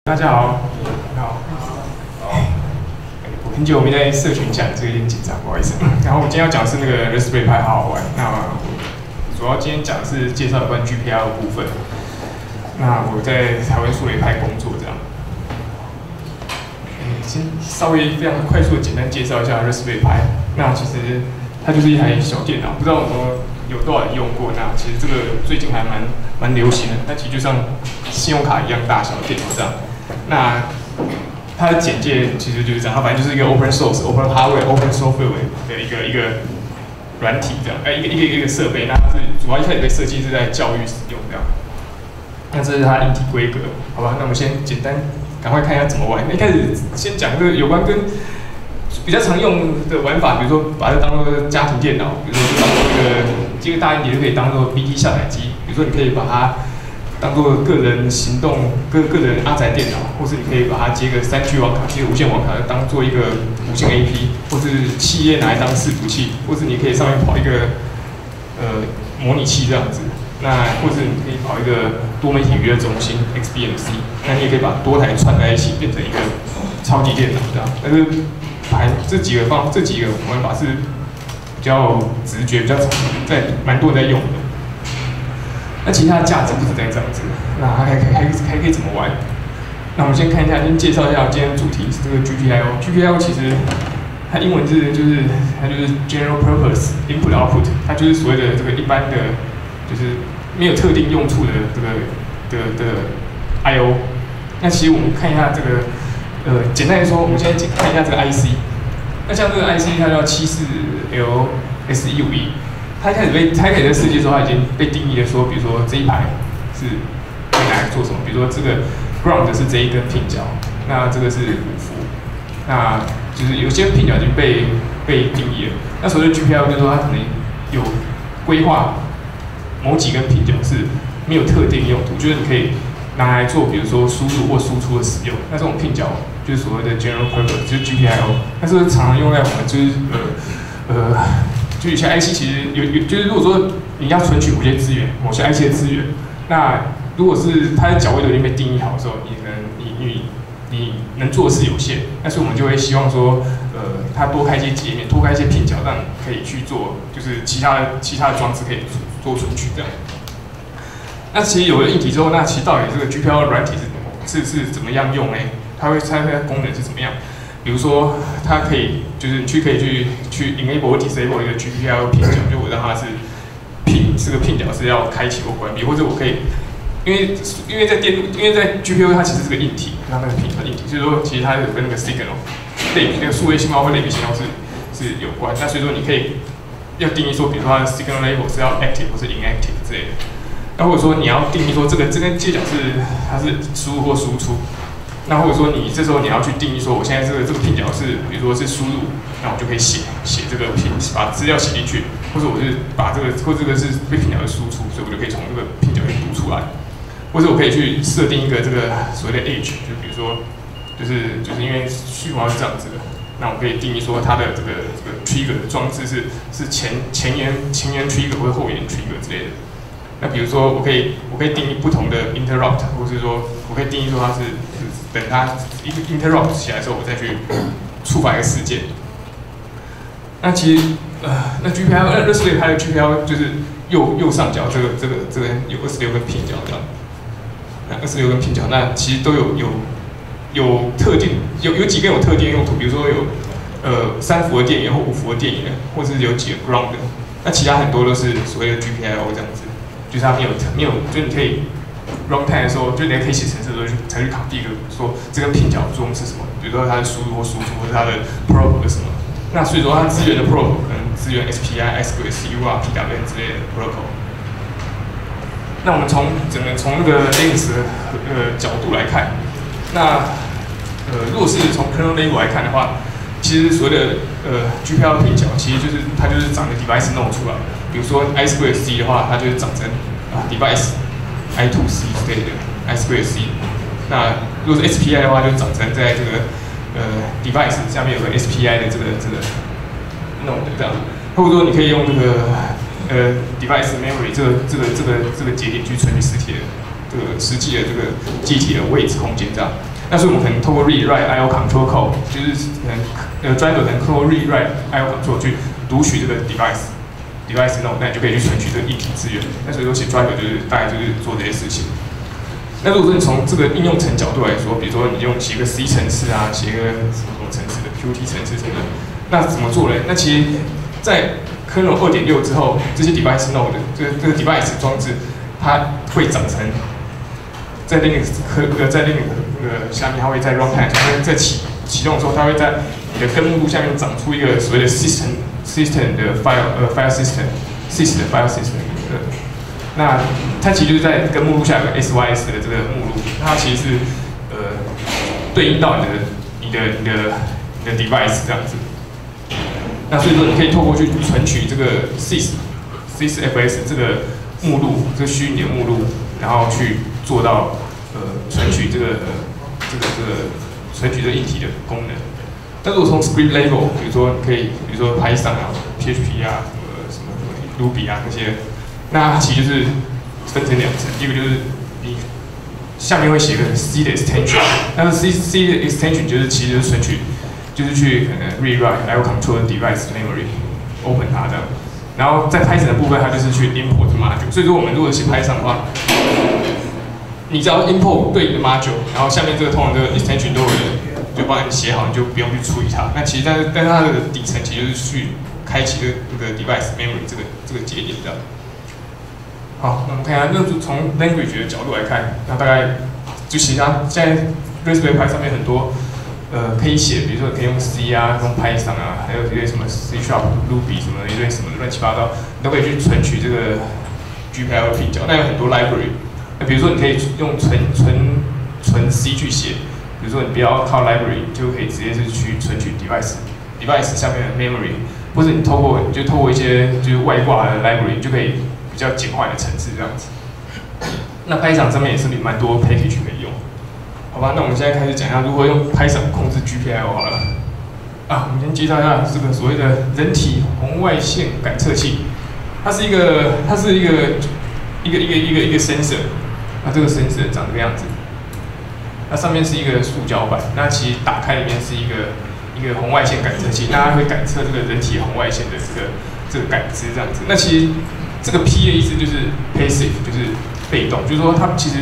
大家好，好，我很久没在社群讲，这个有点紧张，不好意思。然后我今天要讲的是那个 Raspberry Pi 好好玩。那主要今天讲的是介绍有关 GPIO 的部分。那我在台湾树莓派工作，这样。先稍微非常快速的简单介绍一下 Raspberry Pi。那其实它就是一台小电脑，不知道有多少人用过。那其实这个最近还蛮流行的，它其实就像信用卡一样大小的电脑这样。那它的简介其实就是这样，它反正就是一个 open source、open hardware、open software 的一个软体这样，一个设备。那它是主要一开始被设计是在教育使用这样。那这是它硬体规格，好吧？那我们先简单赶快看一下怎么玩。一开始先讲这个有关跟比较常用的玩法，比如说把它当做家庭电脑，比如说就当做这个大一点就可以当做 BT 下载机，比如说你可以把它当做个人行动、个人阿宅电脑，或是你可以把它接个3G 网卡、接个无线网卡，当做一个无线 AP， 或是企业拿来当伺服器，或是你可以上面跑一个模拟器这样子。那或是你可以跑一个多媒体娱乐中心 XBMC， 那你也可以把多台串在一起，变成一个超级电脑这样。但是这几个玩法是比较直觉、比较蛮多人在用的。那其他的价值不止在这样子，那还可以怎么玩？那我们先看一下，先介绍一下今天的主题是这个 GPIO。GPIO 其实它英文就是 General Purpose Input Output， 它就是所谓的这个一般的，就是没有特定用处的这个 I/O。那其实我们看一下这个简单来说，我们现在看一下这个 IC。那像这个 IC， 它叫74LS151。它一开始在设计的时候，它已经被定义了说，比如说这一排是可以拿来做什么？比如说这个 ground 是这一根拼角，那这个是五伏，那就是有些拼角已经被定义了。那所谓的 GPIO 就是说它可能有规划某几根拼角是没有特定用途，就是你可以拿来做，比如说输入或输出的使用。那这种拼角就是所谓的 general purpose， 就是 GPIO。那这是常常用在我们就是就以前 IC 其实就是如果说你要存取某些资源，某些 IC 的资源，那如果是它的角位都已经被定义好的时候，你能做的事有限，但是我们就会希望说，它多开一些界面，多开一些拼角，让你可以去做，就是其他的装置可以做存取这样。那其实有了硬体之后，那其实到底这个 GPIO 软体是怎么样用呢？它的功能是怎么样？比如说，它可以就是可以去 enable 或 disable 一个 GPIO 拼角，就我让它是这个拼角是要开启或关闭，或者我可以，因为在 GPIO 它其实是个硬体，它那个拼角硬体，所以说其实它有跟那个 signal 那个数位信号或类比信号是有关。那所以说你可以要定义说，比如说它的 signal label 是要 active 或是 inactive 之类的。那或者说你要定义说这根接角它是输入或输出。那或者说这时候你要去定义说，我现在这个拼角是，比如说是输入，那我就可以写这个把资料写进去，或者我是把这个是被拼角的输出，所以我就可以从这个拼角里读出来，或者我可以去设定一个这个所谓的 edge， 就比如说就是因为序号是这样子的，那我可以定义说它的这个 trigger 的装置是前沿 trigger 或者后沿 trigger 之类的。那比如说我可以定义不同的 interrupt， 或是说我可以定义说它是等它一个 interrupt 起来的时候，我再去触发一个事件。那其实那 GPIO Raspberry Pi 的 GPIO 就是右上角这个有26根拼角这样，那26根拼角，那其实都有特定有几根有特定用途，比如说有3伏的电源或5伏的电源，或者是有几个 ground 的，那其他很多都是所谓的 GPIO 这样子。就是它没有，就是你可以 runtime 的时候，就你可以写程式的时候才去 configure 说这个拼角作用是什么，比如说它的输入或输出，或者它的 probe 是什么。那所以说它资源的 probe 可能资源 SPI、I2C、UART、PWM 之类的 protocol。那我们从那个 Linux 的角度来看，那如果是从 kernel level 来看的话，其实所谓的GPIO 拼角，其实它就是长个 device node 出来。比如说 I2C 的话，它就是长成device I2C 之类的 I2C。那如果是 SPI 的话，就长成在这个device 下面有个 SPI 的这个 node 这样。或者说你可以用这个device memory 这个节点去存取实际的这个记忆体的位置空间这样。那所以我们可能透过 read write IO control code， 就是可能driver可能透过 read write IO control 去读取这个 device node， 那你就可以去存取这个硬体资源。那所以说写 driver 就是大概就是做这些事情。那如果说你从这个应用层角度来说，比如说你用写个 C 程式啊，写个什么程式的 Qt 程式什么的，那怎么做呢？那其实，在 kernel 2.6 之后，这些 device node 这个 device 装置，它会长成在 Linux 下面，它会在 runtime 在启动的时候，它会在你的根目录下面长出一个所谓的 system 的 file system 的 file system。那它其实就是在根目录下有个 sys 的这个目录，它其实是对应到你的 device 这样子。那所以说你可以透过去存取这个 sysfs 这个目录，这个虚拟的目录，然后去做到存取这个存取这个硬体的功能。但如果从 script level， 比如说你可以，比如说 Python 啊、PHP 啊、什么 Ruby 啊那些，那它其实就是分成两层，一个就是你下面会写个 C 的 extension， 那 C 的 extension 就是其实就是存取，就是去可能 rewrite IO control device memory open 它这样。然后在 Python 的部分，它就是去 import module。所以说我们如果写 Python 的话，你只要 import 对应的 module， 然后下面这个通常这个 extension 都会就帮你写好，你就不用去处理它。那其实但是它的底层其实就是去开启这个 device memory 这个节点这样。好，那我们看一下，那就从 language 的角度来看，那大概就其他现在 Raspberry Pi 上面很多可以写，比如说可以用 C 啊，用 Python 啊，还有一堆什么 C#、Ruby 什么的一堆什么乱七八糟，你都可以去存取这个 GPIO 拼角。那有很多 library， 那比如说你可以用纯 C 去写，比如说你不要靠 library， 就可以直接是去存取 device 下面的 memory， 或者你透过一些就是外挂的 library， 就可以比较简化的程式这样子。那 Python 上面也是蛮多 package 可以用。好吧，那我们现在开始讲一下如何用 Python 控制 GPIO 好了。我们先介绍一下这个所谓的人体红外线感测器。它是一个 sensor， 那这个 sensor 长这个样子。那上面是一个塑胶板，那其实打开里面是一个红外线感测器，那它会感测这个人体红外线的这个感知这样子。那其实这个 P 的意思就是 passive， 就是被动，就是说它其实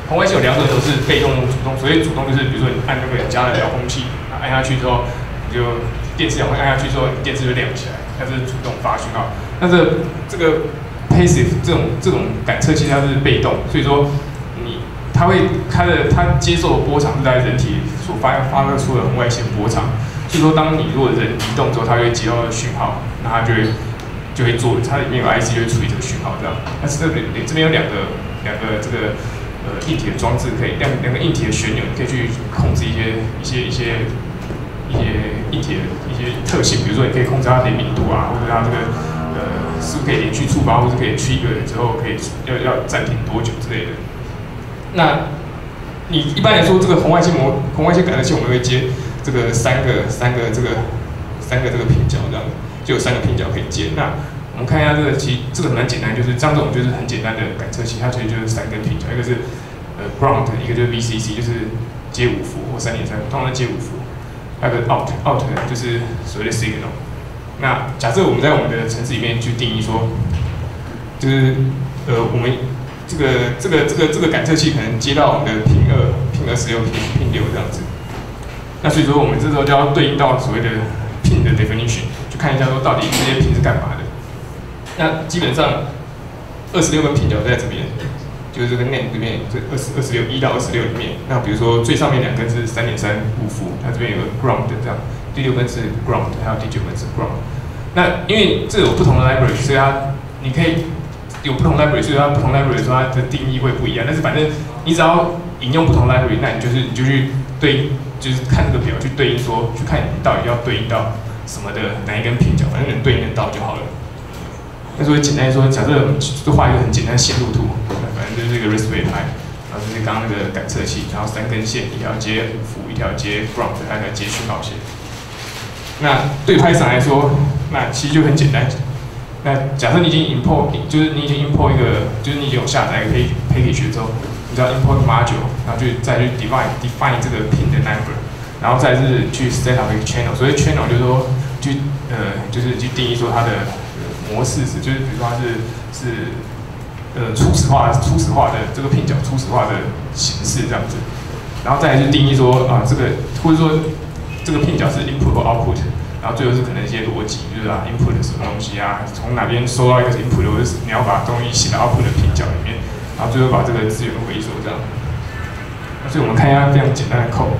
红外线有两种，都是被动、主动。所谓主动就是比如说你按那个家的遥控器，按下去之后，你就电视遥控按下去之后，电视就亮起来，它是主动发讯号。那这个 passive 这种感测器它是被动，所以说它接受的波长是在人体所发射出的红外线波长。所以说当你如果人移动之后，它会接到讯号，那它就会做，它里面有 IC 就会处理这个讯号这样。但是这边有两个这个硬体的装置，可以两个硬体的旋钮，可以去控制一些硬体的一些特性，比如说你可以控制它的灵敏度啊，或者它这个是不是可以连续触发，或者可以trigger之后可以要暂停多久之类的。那你一般来说，这个红外线感测器我们会接这个三个这个拼角这样，就有3个拼角可以接。那我们看一下这个，其实这个蛮简单，就是像这种就是很简单的感测器，它其实就是3根拼角，一个是ground， 一个就是 VCC， 就是接5伏或3.3，通常接5伏，还有个 out 就是所谓的 signal。那假设我们在我们的程式里面去定义说，就是我们这个感测器可能接到我们的pin 2、pin 26、pin 6这样子。那所以说我们这时候就要对应到所谓的 pin 的 definition， 去看一下说到底这些 pin 是干嘛的。那基本上26根拼角在这边，就是这个 name 这边，这26 1到26里面。那比如说最上面2根是3.35伏，它这边有个 ground 这样，第6根是 ground， 还有第9根是 ground。那因为这有不同的 library， 所以你可以有不同 library， 所以它不同 library 的时候它的定义会不一样。但是反正你只要引用不同 library， 那你就去就是看这个表去对应说，去看你到底要对应到什么的哪一根拼角，反正能对应得到就好了。那所以简单说，假设我们就画一个很简单的线路图，反正就是这个 Raspberry Pi， 然后就是刚刚那个感测器，然后3根线，一条接5伏，一条接 ground， 还有一条接讯号线。那对 Python 来说，那其实就很简单。那假设你已经 import， 就是你已经 import 一个，就是你已经有下载一个 package 之后，你叫 import module， 然后再去 define 这个 pin 的 number， 然后再是去 set up 一个 channel， 所以 channel 就是说就是去定义说它的模式是，就是比如说它是初始化的这个 pin 角初始化的形式这样子，然后再来是定义说这个或者说这个 pin 角是 input 或 output。然后最后是可能一些逻辑，就是input 什么东西啊，从哪边收到一个 input， 或者是你要把东西写到 output 的拼角里面，然后最后把这个资源回收这样。所以我们看一下非常简单的 code，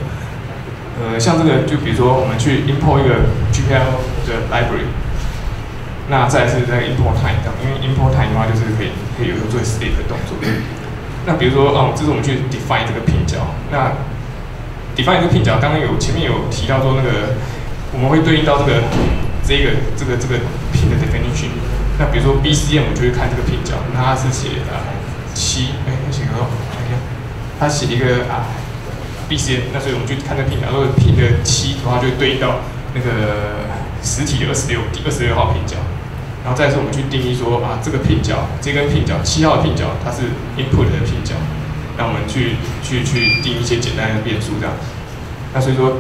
像这个就比如说我们去 import 一个 GPIO 的 library， 那再来是在 import time 这样，因为 import time 的话就是可以有做 state 的动作。那比如说这是我们去 define 这个拼角，那 define 这个拼角，刚刚前面有提到说那个。我们会对应到这个 pin 的 definition。那比如说 BCM， 我就会看这个 pin 角，那它是写7，它写个它写一个BCM， 那所以我们就看这个 pin 角，如果 pin 的7的话，就会对应到那个实体的26号 pin 角。然后再是我们去定义说这个 pin 角，这根 pin 角7号的 pin 角，它是 input 的 pin 角。那我们去定义一些简单的变数这样。那所以说。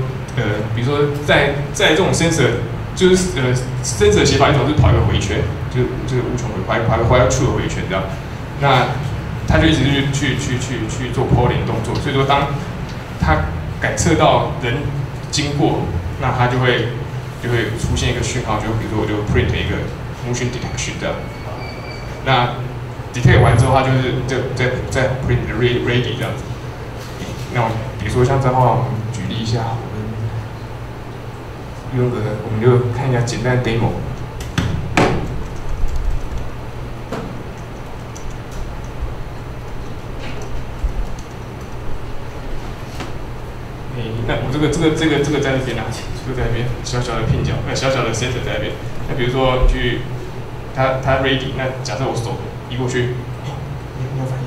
比如说在这种 sensor， 就是sensor 写法一种是跑一个回圈，就是无穷回跑个 while true 的回圈这样，那它就一直去做 polling 动作，所以说当它感测到人经过，那它就会出现一个讯号，就比如说我就 print 一个 motion detection 这样，那 detect 完之后，它就是再 print ready 这样子。那比如说像这样的话，我们举例一下。我们就看一下简单的 demo。那我这个在这边拿起，这个在那边小小的拼角，小小的 sensor 在那边。那比如说它 ready， 那假设我手移过去，没有反应。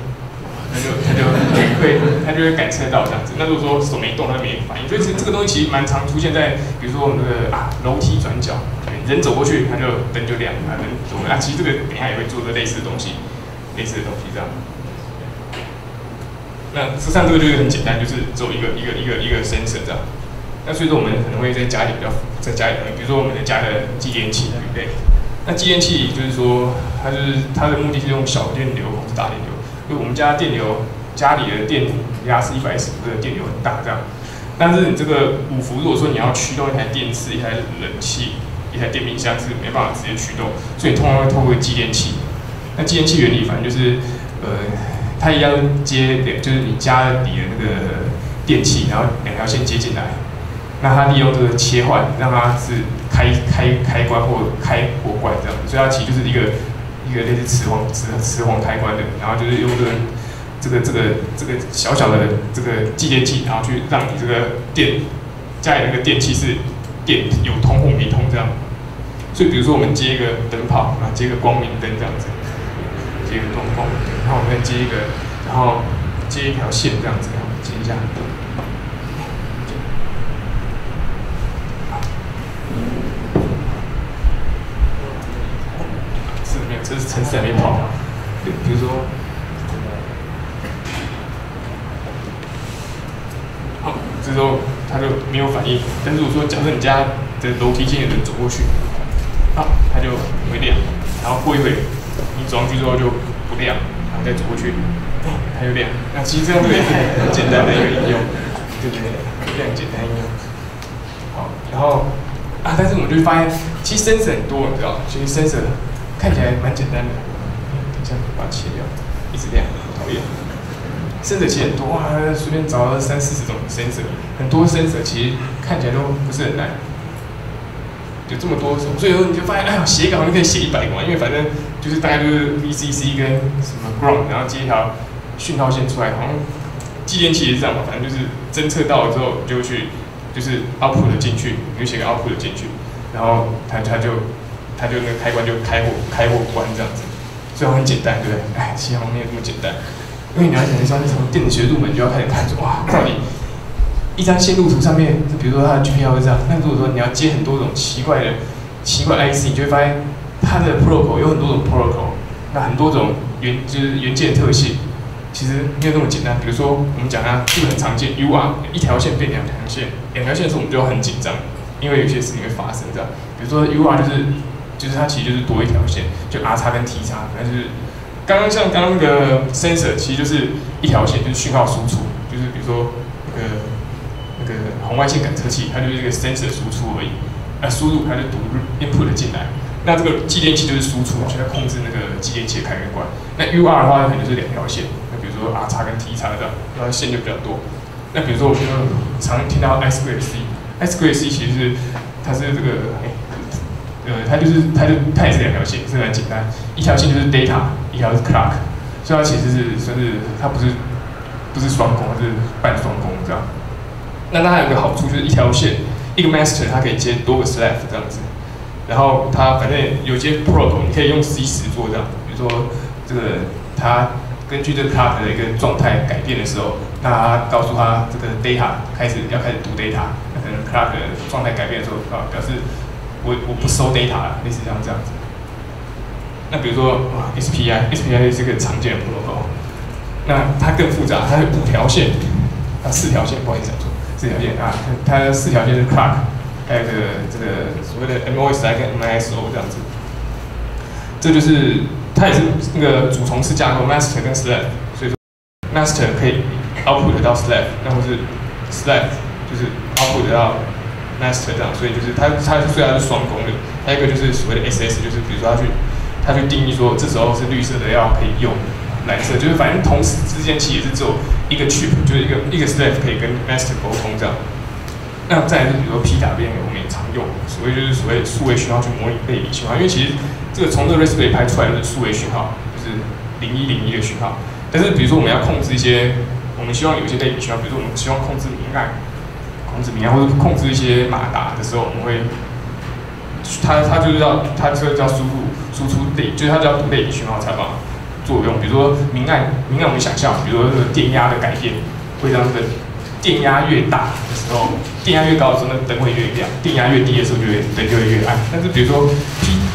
它就会感测到这样子。那如果说手没动，它没反应，所以这个东西其实蛮常出现在，比如说我们那个楼梯转角，人走过去，它就灯就亮，人走了。其实这个等一下也会做类似的东西这样。那实际上这个就是很简单，就是只有一个 sensor 这样。那所以说我们可能会再加一点比如说我们再加个继电器，对不对？那继电器就是说，它的目的是用小电流控制大电流。因为我们家里的电压是115的电流很大这样，但是你这个5伏，如果说你要驱动一台电视、一台冷气、一台电冰箱是没办法直接驱动，所以通常会透过继电器。那继电器原理反正就是它一样接，就是你家里的那个电器，然后2条线接进来，那它利用这个切换，让它是开关或开或关这样，所以它其实就是一个类似磁簧开关的，然后就是用这个小小的这个继电器，然后去让你这个家里那个电器是电有通或没通这样。所以比如说我们接一个灯泡，然后接一个光明灯这样子，接一个光明灯，然后我们再接一个，然后接一条线这样子，然后接一下。这是城市还没跑，比如说，这时候它就没有反应。但是如果说假设你家的楼梯间有人走过去，它就会亮，然后过一会你走上去之后就不亮，然后再走过去，它就亮。那其实这样也是很简单的一个应用，对不对？非常简单应用。好，然后但是我们就会发现，其实 sensor 很多，你知道，其实 sensor 看起来蛮简单的。等一下把它切掉，一直亮，好讨厌。sensor 其实很多随便找了30-40种 sensor， 很多 sensor 其实看起来都不是很难。有这么多种，所以说你就发现，写稿你可以写100个嘛，因为反正就是大概就是 VCC 跟什么 ground， 然后接一条讯号线出来，好像继电器也是这样嘛，反正就是侦测到了之后，就去就是 output 的进去，你就写个 output 的进去，然后它就那个开关就开或关这样子，所以很简单，对不对？其实好像没有这么简单，因为你要想一下，从电子学入门就要开始看说，哇，到底一张线路图上面，比如说它的 GPIO 是这样，那如果说你要接很多种奇怪 IC， 你就会发现它的 protocol 有很多种 protocol， 那很多种元件特性，其实没有那么简单。比如说我们讲它这个很常见 ，UR 一条线变两条线，两条线的时候我们就很紧张，因为有些事情会发生这样。比如说 UR 就是它其实就是多一条线，就 R 叉跟 T 叉，那就是刚刚那个 sensor 其实就是一条线，就是讯号输出，就是比如说那个红外线感测器，它就是一个 sensor 输出而已，输入它就读 input 进来。那这个继电器就是输出，就要控制那个继电器的开跟关。那 UR 的话，可能就是两条线，那比如说 R 叉跟 T 叉这样，然后线就比较多。那比如说我们常听到 I2C，I2C 其实是它是这个它也是两条线，是很简单，一条线就是 data， 一条是 clock， 所以它其实是算是它不是双工，它是半双工这样。那它有个好处就是一条线，一个 master 它可以接多个 slave 这样子，然后它反正有些 protocol 你可以用 C10做这样，比如说这个它根据这个 clock 的一个状态改变的时候，那它告诉它这个 data 开始读 data， 那可能 clock 的状态改变的时候表示我不收 data 了，类似这样子。那比如说SPI 是个常见的 protocol， 那它更复杂，它有5条线，4条线，不好意思讲错，4条线啊，它4条线是 clock， 还有这个所谓的 MOSI 跟 MISO 这样子。这就是它也是那个主从式架构 master 跟 slave， 所以说 master 可以 output 到 slave， 那或是 slave 就是 output 到 master 这样，所以就是它虽然是双工的，还有一个就是所谓的 SS， 就是比如说它去定义说这时候是绿色的要可以用，蓝色就是反正同时之间其实也是只有一个 chip， 就是一个 slave 可以跟 master 沟通这样。那再来是比如说 PWM 我们也常用，所谓数位讯号去模拟类比讯号，因为其实这个从这个 Raspberry 拍出来的是数位讯号，就是0101的讯号。但是比如说我们要控制一些，我们希望有一些类比讯号，比如说我们希望控制明暗或者控制一些马达的时候，我们会它就是叫输出类，就是它就要读类比讯号才把作用。比如说明暗我们想象，比如说这个电压的改变会让这个电压越大的时候，电压越高的时候，那灯会越亮；电压越低的时候，灯就会越暗。但是比如说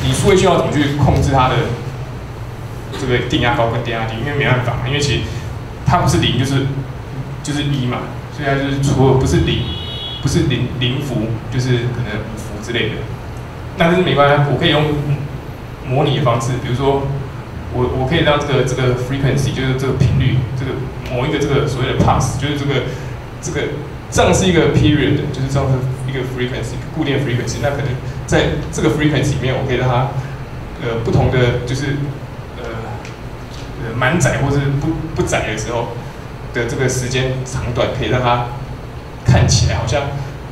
你数位讯号怎么去控制它的这个电压高跟电压低？因为没办法嘛，因为其实它不是0就是1嘛，所以它就是除了不是0伏，就是可能5伏之类的。但是没关系，我可以用模拟的方式，比如说我可以让这个 frequency 就是这个频率，这个某一个这个所谓的 pulse， 就是这样是一个 period， 就是这样是一个 frequency 固定的 frequency。那可能在这个 frequency 里面，我可以让它不同的就是满载或是不载的时候的这个时间长短，可以让它看起来好像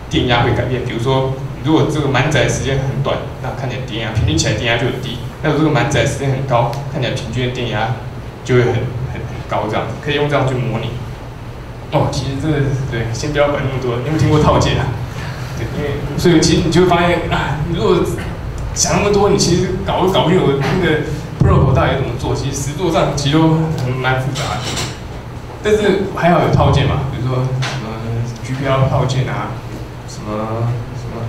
电压会改变。比如说，如果这个满载的时间很短，那看起来电压平均起来电压就很低；那如果这个满载时间很高，看起来平均的电压就会很高，这样子可以用这样去模拟。哦，其实这个对，先不要管那么多。你有没有听过套件啊？对，因为所以其实你就会发现啊，你如果想那么多，你其实搞不清楚那个 protocol 到底怎么做，其实实作上其实都蛮复杂的。但是还好有套件嘛，比如说什么 GPIO 套件啊，什么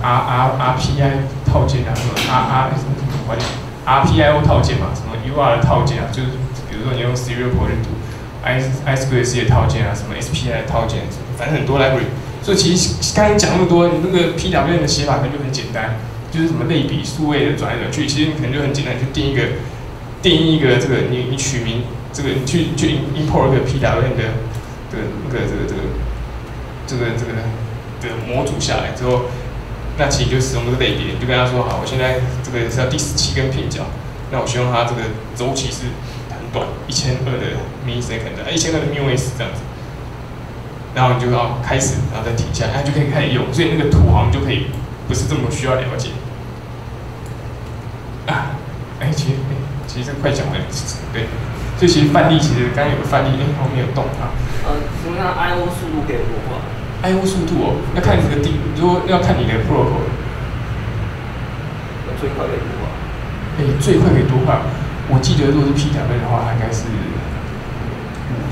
RPI 套件啊，什么什么关系 RPIO 套件嘛，什么 UR 的套件啊，就是比如说你用 serial port 读。I2C 的套件啊，什么 SPI 的套件，反正很多 library。所以其实刚才讲那么多，你那个 PWM 的写法可能就很简单，就是什么类比数位的转来转去，其实你可能就很简单，去定义一个这个你取名这个你去 import 一个 PWM 的这个模组下来之后，那其实就使用这个类别，你就跟他说好，我现在这个是要第17根拼角，那我希望它这个周期是短1200的 millisecond ，1000的 µs 这样子，然后你就要开始，然后再停下来，就可以开始用。所以那个图好像就可以不是这么需要了解啊。其实快讲完了，对。所以其实范例其实刚刚有个范例，后面有动啊。请问下 I/O 速度可以多快 ？I/O 速度哦，要看你这个如果要看你的 protocol。最快可以多快？最快可以多快？我记得如果是 PWM 的话，应该是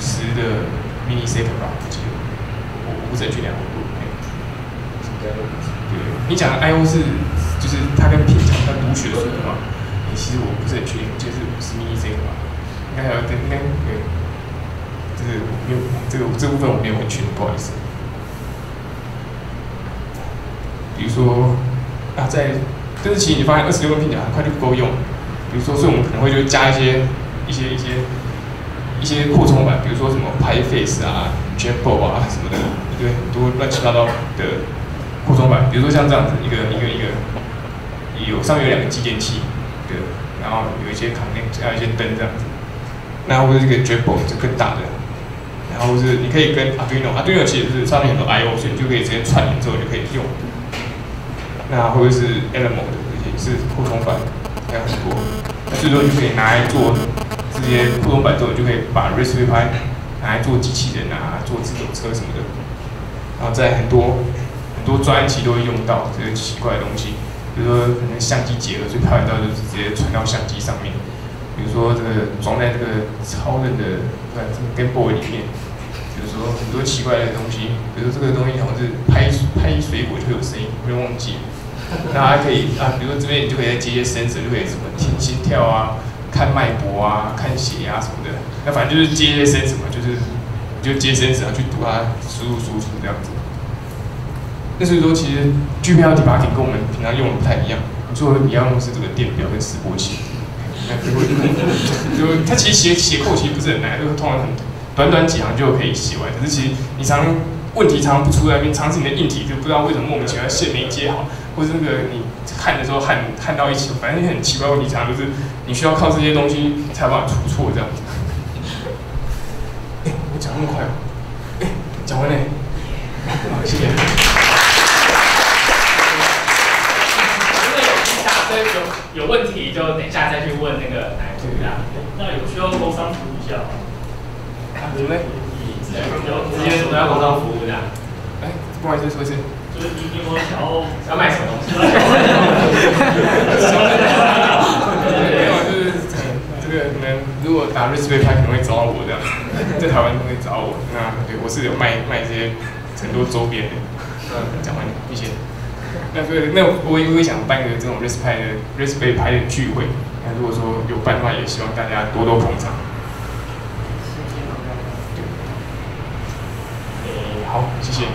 50的 millisecond 吧，我记得。我不是很确定。对，你讲的 I/O 就是它跟拼讲它读取的速度嘛？其实我不是很确定，我记得是50 millisecond 吧，应该还要对。就是没有这部分我没有很确定，不好意思。比如说但是其实你发现26根拼夹很快就不够用。比如说，所以我们可能会就加一些扩充版，比如说什么 PyFace 啊、GPIO 啊什么的，一堆很多乱七八糟的扩充版。比如说像这样子，上面有2个继电器，对，然后有一些 connect， 还有一些灯这样子。那或者这个 GPIO 就更大的，然后是你可以跟 Arduino 其实是上面很多 I/O， 所以你就可以直接串联之后就可以用。那或者是 Element 的，也是扩充版，还有很多。所以说你就可以拿来做这些扩充版之后，你就可以把 Raspberry Pi 拿来做机器人啊，做自走车什么的。然后在很多专案期都会用到这个奇怪的东西，比如说可能相机结合最漂亮的就是直接传到相机上面。比如说这个装在这个超人的这个 Game Boy 里面，比如说很多奇怪的东西，比如说这个东西好像是拍水果就会有声音，我有点忘记了。那还可以比如说这边你就可以再接一些 sensor， 就可以什么听心跳啊、看脉搏啊、看血压什么的。那反正就是接一些 sensor 嘛，你就接 sensor 去读它输入输出这样子。那所以说，其实 GPIO debugging 跟我们平常用的不太一样。你要用的是这个电表跟示波器。就它其实写code其实不是很难，就通常短几行就可以写完。可是其实你问题常常不出来，常是你的硬体就不知道为什么莫名其妙线没接好，或者那个你焊的时候焊到一起，反正很奇怪问题，常常就是你需要靠这些东西才有办法出错这样子。我讲那么快哦，讲完嘞，好，谢谢。有问题就等一下再去问那个奶主啦。那有需要工商服务一下吗？怎么嘞？直接说要工商服务的。不好意思，说一次。就是你有没有想要卖什么东西？没有，就是这个可能如果打 Raspberry Pi 可能会找到我这样，在台湾都会找我。那对我是有卖这些很多周边的。讲完谢谢。那我也想办个这种 Raspberry Pi 的聚会。那如果说有办的话，也希望大家多多捧场。好，谢谢。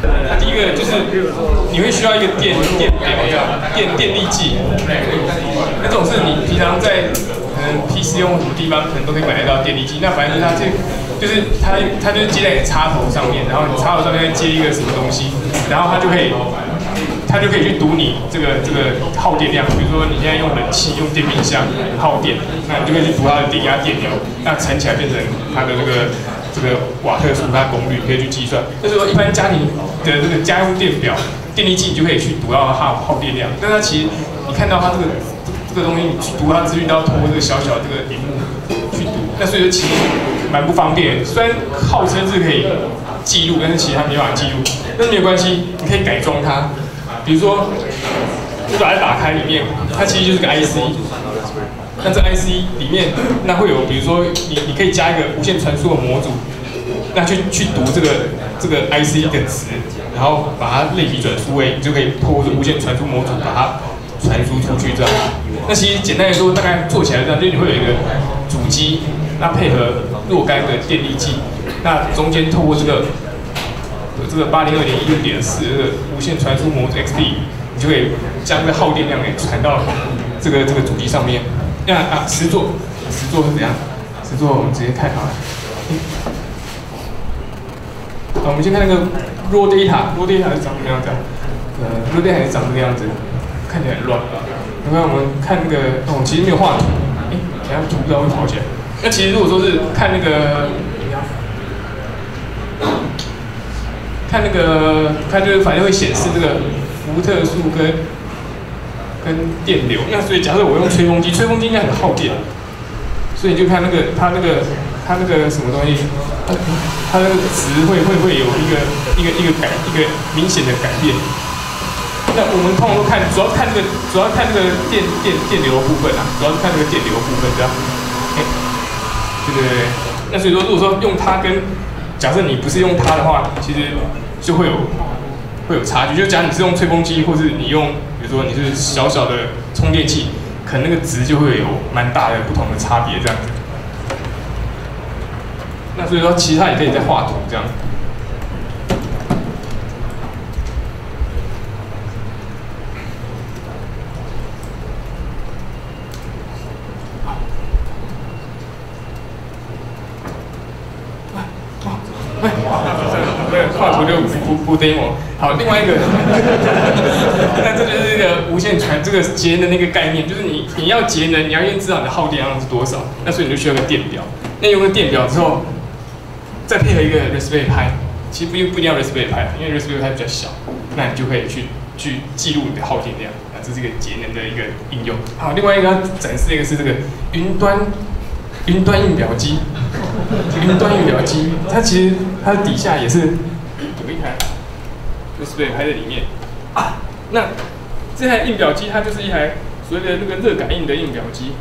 那第一个就是你会需要一个电表电力计，那这种是你平常在可能 PC 用什么地方可能都可以买得到电力计。那反正它就是它就是接在你的插头上面，然后你插头上面会接一个什么东西，然后它就可以去读你这个耗电量。比如说你现在用冷气、用电冰箱很耗电，那你就可以去读它的电压、电流，那乘起来变成它的这个瓦特数，它的功率可以去计算。就是说，一般家庭的这个家用电表、电力计，你就可以去读到它耗电量。但它其实你看到它这个东西，你去读它资讯都要通过这个小小的这个屏幕去读。那所以说其实蛮不方便。虽然号称是可以记录，但是其实它没办法记录。但是没有关系，你可以改装它。比如说，你把它打开，里面它其实就是个 IC。那这 IC 里面，那会有，比如说你可以加一个无线传输的模组，那去读这个 IC 的值，然后把它类比转数位，你就可以透过无线传输模组把它传输出去这样。那其实简单来说，大概做起来这样，就你会有一个主机，那配合若干个电力计，那中间透过这个802.16.4这个无线传输模组 XP， 你就可以将这个耗电量给传到这个主机上面。那实作是怎样？实作我们直接看好了。我们先看那个 raw data 是长什么样子？raw data 是长这个样子，看起来很乱。你看我们看那个，其实没有画图，等下图不知道会跑起来。那其实如果说是看那个，它就是反正会显示这个伏特数跟电流。那所以假设我用吹风机应该很耗电，所以你就看它那个什么东西，它那个值会有一个明显的改变。那我们通常都看，主要看那个电流部分啊，主要是看那个电流部分这样。对。那所以说，如果说用它跟假设你不是用它的话，其实就会有差距。就假如你是用吹风机，或是你用，比如说你是小小的充电器，可能那个值就会有蛮大的不同的差别这样子。那所以说其他也可以再画图这样。画图就不 demo。好，另外一个，那这就是一个无线传这个节能的那个概念，就是你要节能，你要先知道你的耗电量是多少，那所以你就需要个电表。那有个电表之后，再配合一个 Raspberry Pi， 其实不一定要 Raspberry Pi， 因为 Raspberry Pi 比较小，那你就可以去记录你的耗电量，啊，这是一个节能的一个应用。好，另外一个要展示一个是这个云端印表机。云端印表机，它其实它底下也是有一台 Raspberry Pi 在里面啊。那这台印表机它就是一台所谓的那个热感应的印表机。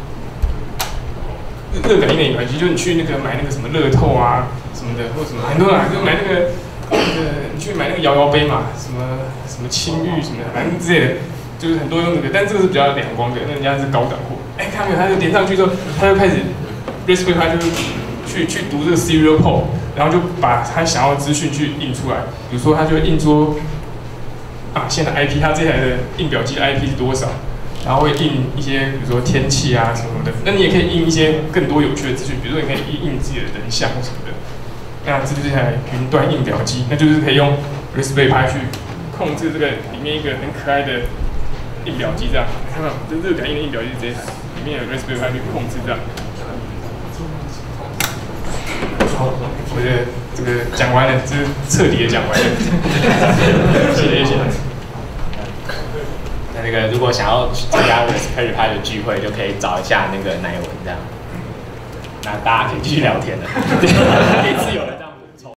热感应的印表机，就你去那个买那个什么乐透啊什么的，或什么很多人就买那个你去买那个摇摇杯嘛，什么青玉什么的，反正之类的，就是很多用那个，但这个是比较两光的，那人家是高档货。看没有，它就连上去之后，它就开始 Raspberry Pi 就是去读这个 serial port， 然后就把他想要的资讯去印出来。比如说，他就会印说现在 IP， 它这台的印表机的 IP 是多少，然后会印一些比如说天气啊什么的。那你也可以印一些更多有趣的资讯，比如说你可以印自己的人像什么的。那这就是一台云端印表机，那就是可以用 Raspberry Pi 去控制这个里面一个很可爱的印表机这样。看到这热感应的印表机是这一台，里面有 Raspberry Pi 去控制这样。好，我觉得这个讲完了，就是彻底的讲完了。谢谢。那个如果想要参加 Raspberry Pi 的聚会，就可以找一下那个乃文这样。那大家可以继续聊天了，每次有人。